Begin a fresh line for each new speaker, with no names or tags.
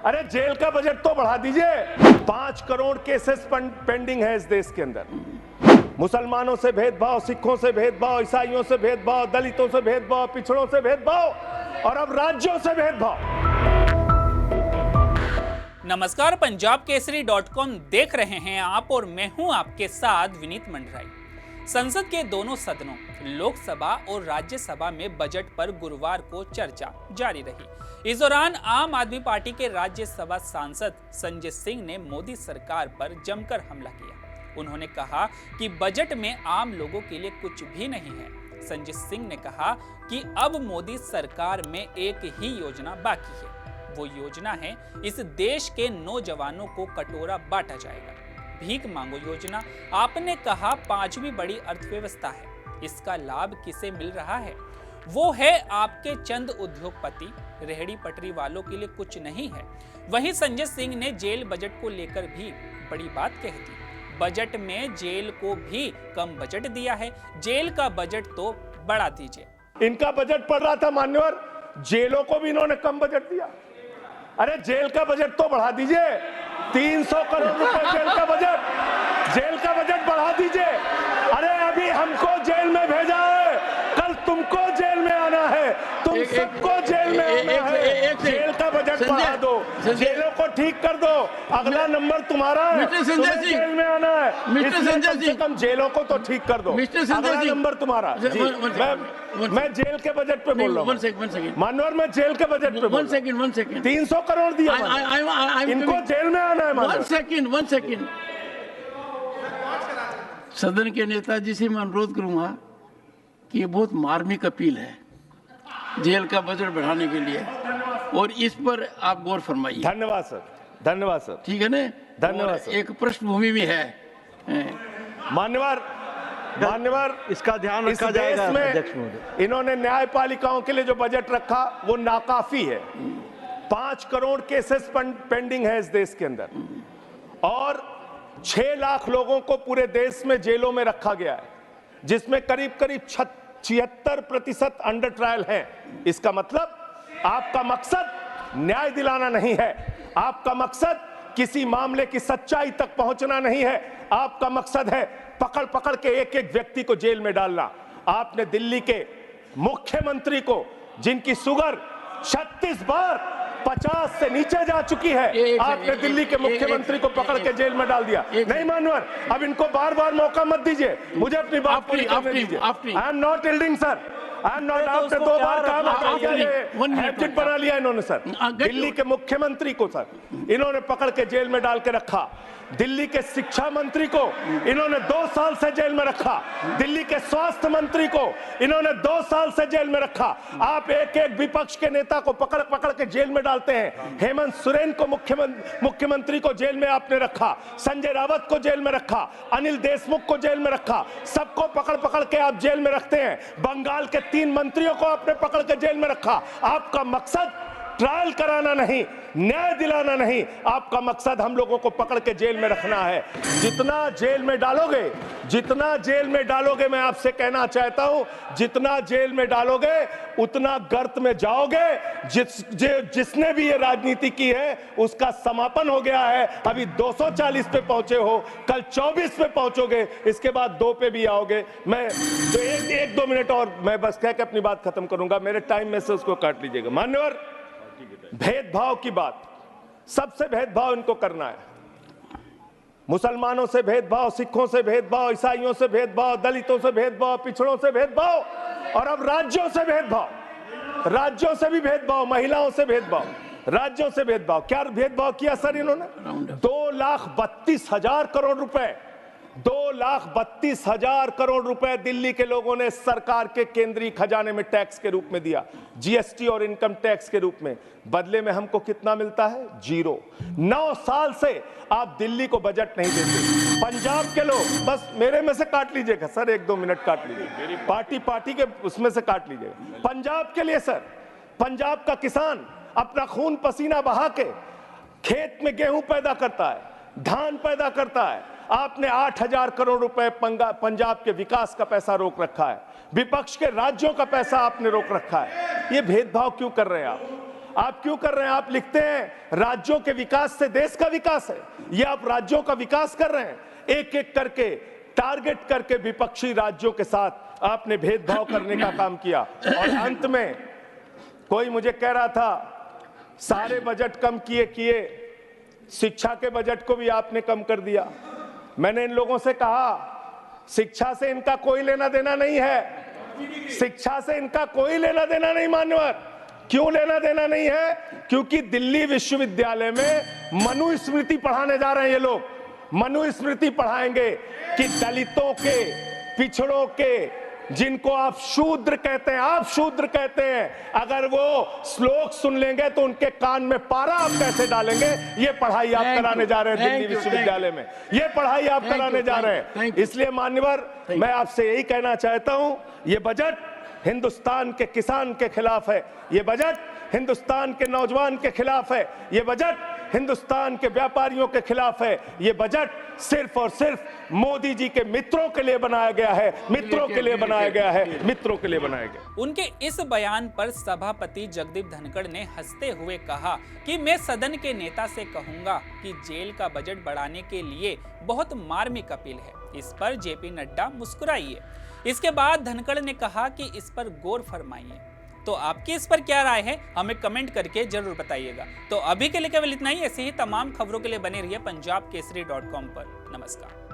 अरे जेल का बजट तो बढ़ा दीजिए। 5 करोड़ केसेस पेंडिंग है इस देश के अंदर। मुसलमानों से भेदभाव, सिखों से भेदभाव, ईसाइयों से भेदभाव, दलितों से भेदभाव, पिछड़ों से भेदभाव और अब राज्यों से भेदभाव।
नमस्कार, पंजाब केसरी.com देख रहे हैं आप और मैं हूं आपके साथ विनीत मंडराई। संसद के दोनों सदनों लोकसभा और राज्यसभा में बजट पर गुरुवार को चर्चा जारी रही। इस दौरान आम आदमी पार्टी के राज्यसभा सांसद संजय सिंह ने मोदी सरकार पर जमकर हमला किया। उन्होंने कहा कि बजट में आम लोगों के लिए कुछ भी नहीं है। संजय सिंह ने कहा कि अब मोदी सरकार में एक ही योजना बाकी है, वो योजना है इस देश के नौजवानों को कटोरा बांटा जाएगा। भीख मांगो योजना आपने कहा 5वीं बड़ी अर्थव्यवस्था है, इसका लाभ किसे मिल रहा है? वो है आपके चंद उद्योगपति, रेहड़ी पटरी वालों के लिए कुछ नहीं है। वहीं संजय सिंह ने जेल बजट को लेकर भी बड़ी बात कह दी। बजट में जेल को भी कम बजट दिया है, जेल का बजट तो बढ़ा दीजिए।
इनका बजट पड़ रहा था मान्यवर, जेलों को भी इन्होंने कम बजट दिया। अरे जेल का बजट तो बढ़ा दीजिए। 300 करोड़ रुपए जेल का बजट बढ़ा दीजिए। अरे अभी हमको जेल में भेजा है, कल तुमको जेल में आना है, तुम सबको जेल में आना है। जेल का बजट बढ़ा दो, जेलों को ठीक कर दो, अगला नंबर तुम्हारा है, तुम्हें जेल में आना है, इसलिए कम से कम जेलों को तो ठीक कर दो, अगला नंबर तुम्हारा। मैं जेल के बजट पे बोल रहा हूँ मानवर, मैं जेल के बजट पे बोल रहा हूँ। 300 करोड़ दिया, इनको जेल में आना है।
वन सेकंड सदन के नेताजी से मैं अनुरोध करूंगा कि ये बहुत मार्मिक अपील है जेल का बजट बढ़ाने के लिए, और इस पर आप गौर फरमाइए।
धन्यवाद सर, धन्यवाद सर।
ठीक है ना,
धन्यवाद सर।
एक पृष्ठभूमि भी है
मान्यवर,
इसका ध्यान रखा जाएगा। अध्यक्ष महोदय,
इन्होंने न्यायपालिकाओं के लिए जो बजट रखा वो नाकाफी है। 5 करोड़ केसेस पेंडिंग है इस देश के अंदर और 6 लाख लोगों को पूरे देश में जेलों में रखा गया है, जिसमें करीब 76% अंडर ट्रायल है। इसका मतलब आपका मकसद न्याय दिलाना नहीं है, आपका मकसद किसी मामले की सच्चाई तक पहुंचना नहीं है, आपका मकसद है पकड़ पकड़ के एक एक व्यक्ति को जेल में डालना। आपने दिल्ली के मुख्यमंत्री को, जिनकी शुगर 36 बार 50 से नीचे जा चुकी है, आपने दिल्ली के मुख्यमंत्री को पकड़ के जेल में डाल दिया। नहीं मानवर, अब इनको बार बार मौका मत दीजिए, मुझे अपनी बात पूरी करने दीजिए। I am not yielding sir, I am not. आपने 2 बार कहा, हैबिट बना लिया इन्होंने सर। दिल्ली के मुख्यमंत्री को सर इन्होंने पकड़ के जेल में डाल के रखा, दिल्ली के शिक्षा मंत्री को इन्होंने 2 साल से जेल में रखा, दिल्ली के स्वास्थ्य मंत्री को इन्होंने 2 साल से जेल में रखा। आप एक एक विपक्ष के नेता को पकड़ पकड़ के जेल में डालते हैं। हेमंत सोरेन को मुख्यमंत्री को जेल में आपने रखा, संजय रावत को जेल में रखा, अनिल देशमुख को जेल में रखा, सबको पकड़ पकड़ के आप जेल में रखते हैं। बंगाल के 3 मंत्रियों को आपने पकड़ के जेल में रखा। आपका मकसद ट्रायल कराना नहीं, न्याय दिलाना नहीं, आपका मकसद हम लोगों को पकड़ के जेल में रखना है। जितना जेल में डालोगे, मैं आपसे कहना चाहता हूं, जितना जेल में डालोगे उतना गर्त में जाओगे। जिसने भी ये राजनीति की है उसका समापन हो गया है। अभी 240 पे पहुंचे हो, कल 24 पे पहुंचोगे, इसके बाद 2 पे भी आओगे। मैं तो 1-2 मिनट और मैं बस कह के अपनी बात खत्म करूंगा, मेरे टाइम में से उसको काट लीजिएगा। मान्यवर, भेदभाव की बात, सबसे भेदभाव इनको करना है। मुसलमानों से भेदभाव, सिखों से भेदभाव, ईसाइयों से भेदभाव, दलितों से भेदभाव, पिछड़ों से भेदभाव और अब राज्यों से भेदभाव, राज्यों से भी भेदभाव, महिलाओं से भेदभाव, राज्यों से भेदभाव। क्या भेदभाव किया सर इन्होंने? 2,32,000 करोड़ रुपए, 2,32,000 करोड़ रुपए दिल्ली के लोगों ने सरकार के केंद्रीय खजाने में टैक्स के रूप में दिया, जीएसटी और इनकम टैक्स के रूप में। बदले में हमको कितना मिलता है? 0। 9 साल से आप दिल्ली को बजट नहीं देते। पंजाब के लोग, बस मेरे में से काट लीजिएगा सर, 1-2 मिनट काट लीजिए, पार्टी के उसमें से काट लीजिएगा। पंजाब के लिए सर, पंजाब का किसान अपना खून पसीना बहा के खेत में गेहूं पैदा करता है, धान पैदा करता है। आपने 8,000 करोड़ रुपए पंजाब के विकास का पैसा रोक रखा है, विपक्ष के राज्यों का पैसा आपने रोक रखा है। ये भेदभाव क्यों कर रहे हैं आप? आप क्यों कर रहे हैं? आप लिखते हैं राज्यों के विकास से देश का विकास है। ये आप राज्यों का विकास कर रहे हैं। एक एक करके टारगेट करके विपक्षी राज्यों के साथ आपने भेदभाव करने का काम किया। और अंत में कोई मुझे कह रहा था सारे बजट कम किए, शिक्षा के बजट को भी आपने कम कर दिया। मैंने इन लोगों से कहा शिक्षा से इनका कोई लेना देना नहीं है, शिक्षा से इनका कोई लेना देना नहीं। मान्यवर, क्यों लेना देना नहीं है? क्योंकि दिल्ली विश्वविद्यालय में मनुस्मृति पढ़ाने जा रहे हैं ये लोग। मनुस्मृति पढ़ाएंगे कि दलितों के, पिछड़ों के, जिनको आप शूद्र कहते हैं, आप शूद्र कहते हैं, अगर वो श्लोक सुन लेंगे तो उनके कान में पारा आप कैसे डालेंगे? ये पढ़ाई आप कराने जा रहे हैं दिल्ली विश्वविद्यालय में, ये पढ़ाई आप कराने जा रहे हैं। इसलिए मान्यवर, मैं आपसे यही कहना चाहता हूं, ये बजट हिंदुस्तान के किसान के खिलाफ है, ये बजट हिंदुस्तान के नौजवान के खिलाफ है, ये बजट हिंदुस्तान के व्यापारियों के खिलाफ है। ये बजट सिर्फ और सिर्फ मोदी जी के मित्रों के लिए बनाया गया है, मित्रों के लिए बनाया गया है, मित्रों के लिए बनाया गया।
उनके इस बयान पर सभापति जगदीप धनखड़ ने हंसते हुए कहा कि मैं सदन के नेता से कहूंगा कि जेल का बजट बढ़ाने के लिए बहुत मार्मिक अपील है। इस पर जेपी नड्डा मुस्कुराइए। इसके बाद धनखड़ ने कहा कि इस पर गौर फरमाइए। तो आपकी इस पर क्या राय है, हमें कमेंट करके जरूर बताइएगा। तो अभी के लिए केवल इतना ही। ऐसे ही तमाम खबरों के लिए बने रहिए पंजाबकेसरी.com पर। नमस्कार।